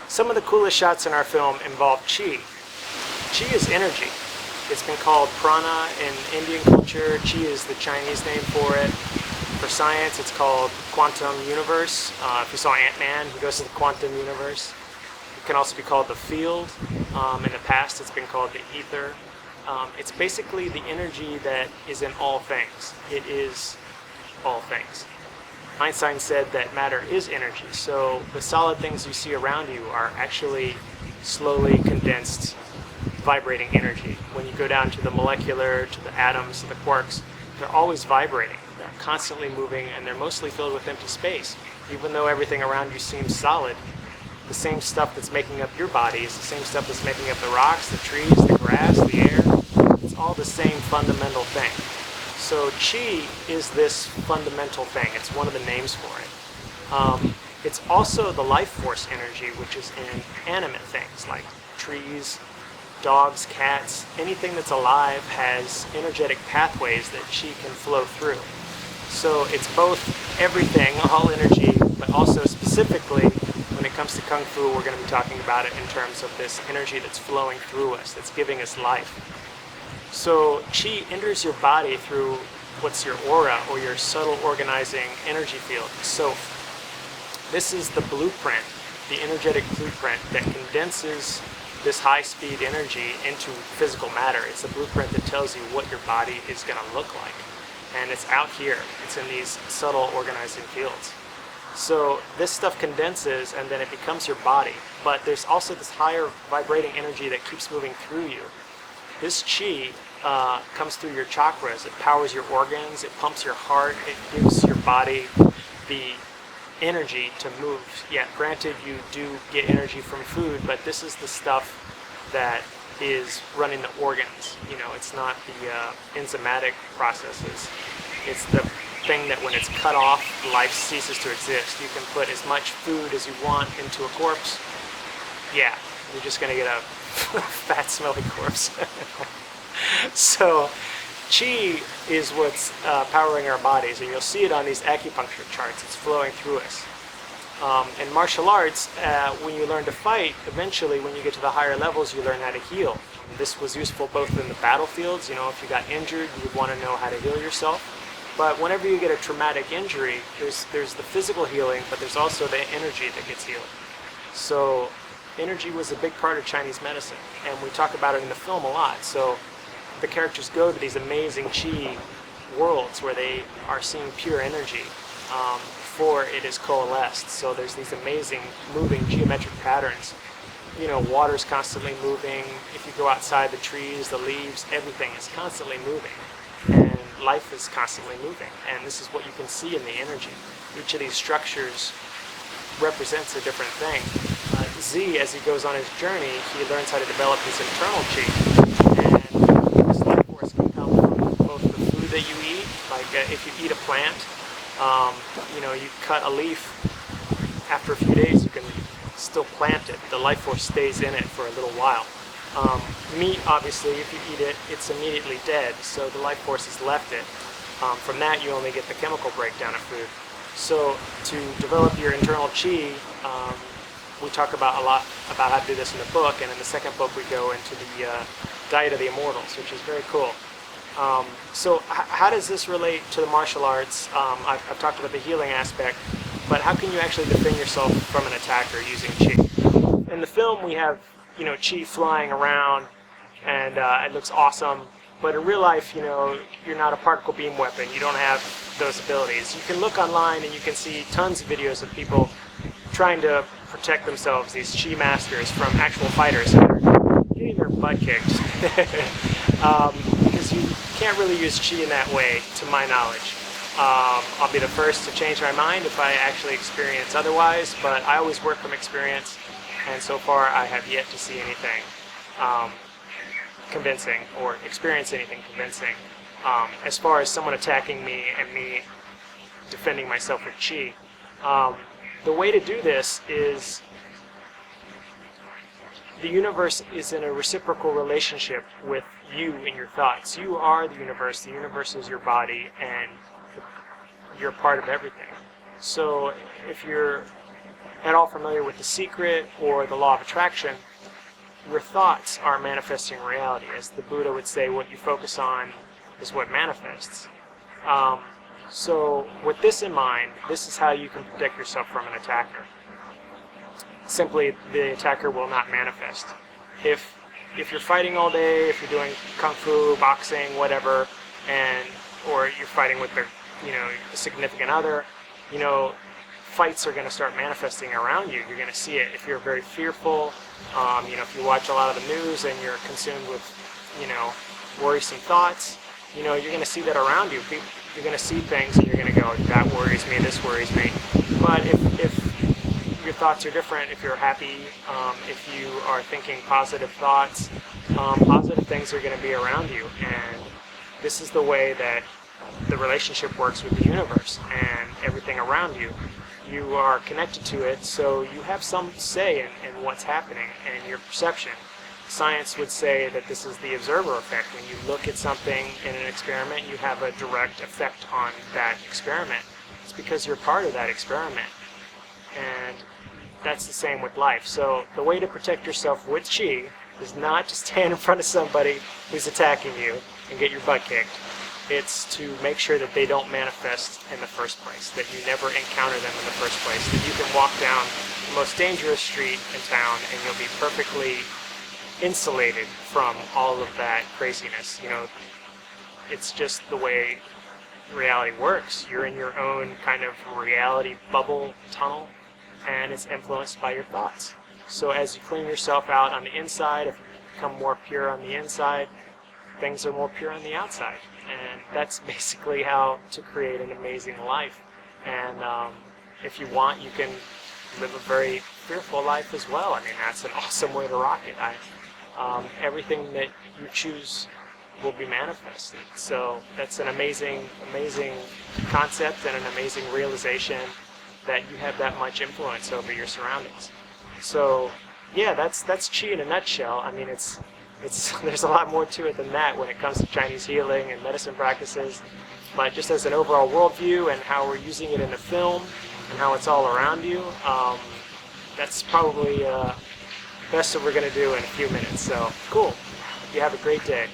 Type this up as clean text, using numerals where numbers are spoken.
Some of the coolest shots in our film involve chi. Chi is energy. It's been called prana in Indian culture. Chi is the Chinese name for it. For science, it's called quantum universe. If you saw Ant-Man, he goes to the quantum universe. It can also be called the field. In the past, it's been called the ether. It's basically the energy that is in all things. It is all things. Einstein said that matter is energy, so the solid things you see around you are actually slowly condensed, vibrating energy. When you go down to the molecular, to the atoms, to the quarks, they're always vibrating. They're constantly moving, and they're mostly filled with empty space. Even though everything around you seems solid, the same stuff that's making up your body is the same stuff that's making up the rocks, the trees, the grass, the air. It's all the same fundamental thing. So chi is this fundamental thing. It's one of the names for it. It's also the life force energy, which is in animate things like trees, dogs, cats. Anything that's alive has energetic pathways that chi can flow through. So it's both everything, all energy, but also specifically when it comes to Kung Fu, we're going to be talking about it in terms of this energy that's flowing through us, that's giving us life. So chi enters your body through what's your aura, or your subtle organizing energy field. So this is the blueprint, the energetic blueprint that condenses this high-speed energy into physical matter. It's a blueprint that tells you what your body is going to look like. And it's out here. It's in these subtle organizing fields. So this stuff condenses and then it becomes your body. But there's also this higher vibrating energy that keeps moving through you. This chi comes through your chakras. It powers your organs. It pumps your heart. It gives your body the energy to move. Yeah, granted, you do get energy from food, but this is the stuff that is running the organs. You know, it's not the enzymatic processes. It's the thing that when it's cut off, life ceases to exist. You can put as much food as you want into a corpse. Yeah, you're just going to get a fat, smelly corpse. So, chi is what's powering our bodies, and you'll see it on these acupuncture charts. It's flowing through us. In martial arts, when you learn to fight, eventually when you get to the higher levels, you learn how to heal. This was useful both in the battlefields. You know, if you got injured, you would want to know how to heal yourself. But whenever you get a traumatic injury, there's the physical healing, but there's also the energy that gets healed. So energy was a big part of Chinese medicine, and we talk about it in the film a lot. So the characters go to these amazing chi worlds where they are seeing pure energy before it is coalesced. So there's these amazing moving geometric patterns. You know, water's constantly moving. If you go outside, the trees, the leaves, everything is constantly moving. And life is constantly moving. And this is what you can see in the energy. Each of these structures represents a different thing. Z, as he goes on his journey, he learns how to develop his internal chi. And this life force can come from both the food that you eat, like if you eat a plant, you know, you cut a leaf, after a few days you can still plant it. The life force stays in it for a little while. Meat, obviously, if you eat it, it's immediately dead, so the life force has left it. From that, you only get the chemical breakdown of food. So to develop your internal chi, we talk about a lot about how to do this in the book, and in the second book we go into the Diet of the Immortals, which is very cool. So how does this relate to the martial arts? I've talked about the healing aspect, but how can you actually defend yourself from an attacker using chi? In the film we have, you know, chi flying around, and it looks awesome, but in real life, you know, you're not a particle beam weapon. You don't have those abilities. You can look online and you can see tons of videos of people trying to protect themselves, these chi masters, from actual fighters who are getting their butt kicked. Because you can't really use chi in that way, to my knowledge. I'll be the first to change my mind if I actually experience otherwise, but I always work from experience, and so far I have yet to see anything convincing, or experience anything convincing, as far as someone attacking me and me defending myself with chi. The way to do this is the universe is in a reciprocal relationship with you and your thoughts. You are the universe is your body, and you're part of everything. So if you're at all familiar with The Secret or the Law of Attraction, your thoughts are manifesting reality. As the Buddha would say, what you focus on is what manifests. So with this in mind, this is how you can protect yourself from an attacker. Simply, the attacker will not manifest. If you're fighting all day, if you're doing kung fu, boxing, whatever, or you're fighting with a significant other, fights are going to start manifesting around you. You're going to see it. If you're very fearful, if you watch a lot of the news and you're consumed with, worrisome thoughts, you're going to see that around you. You're going to see things and you're going to go, that worries me, this worries me. But if your thoughts are different, if you're happy, if you are thinking positive thoughts, positive things are going to be around you. And this is the way that the relationship works with the universe and everything around you. You are connected to it, so you have some say in what's happening and your perception. Science would say that this is the observer effect. When you look at something in an experiment, you have a direct effect on that experiment. It's because you're part of that experiment. And that's the same with life. So the way to protect yourself with Qi is not to stand in front of somebody who's attacking you and get your butt kicked. It's to make sure that they don't manifest in the first place, that you never encounter them in the first place, that you can walk down the most dangerous street in town and you'll be perfectly insulated from all of that craziness. It's just the way reality works. You're in your own kind of reality bubble tunnel, and it's influenced by your thoughts. So as you clean yourself out on the inside, if you become more pure on the inside, things are more pure on the outside. And that's basically how to create an amazing life. And if you want, you can live a very fearful life as well. I mean, that's an awesome way to rock it. Everything that you choose will be manifested. So that's an amazing, amazing concept and an amazing realization that you have that much influence over your surroundings. So yeah, that's Qi in a nutshell. I mean, it's there's a lot more to it than that when it comes to Chinese healing and medicine practices. But just as an overall worldview and how we're using it in the film and how it's all around you, that's probably best that we're going to do in a few minutes. So cool. You have a great day.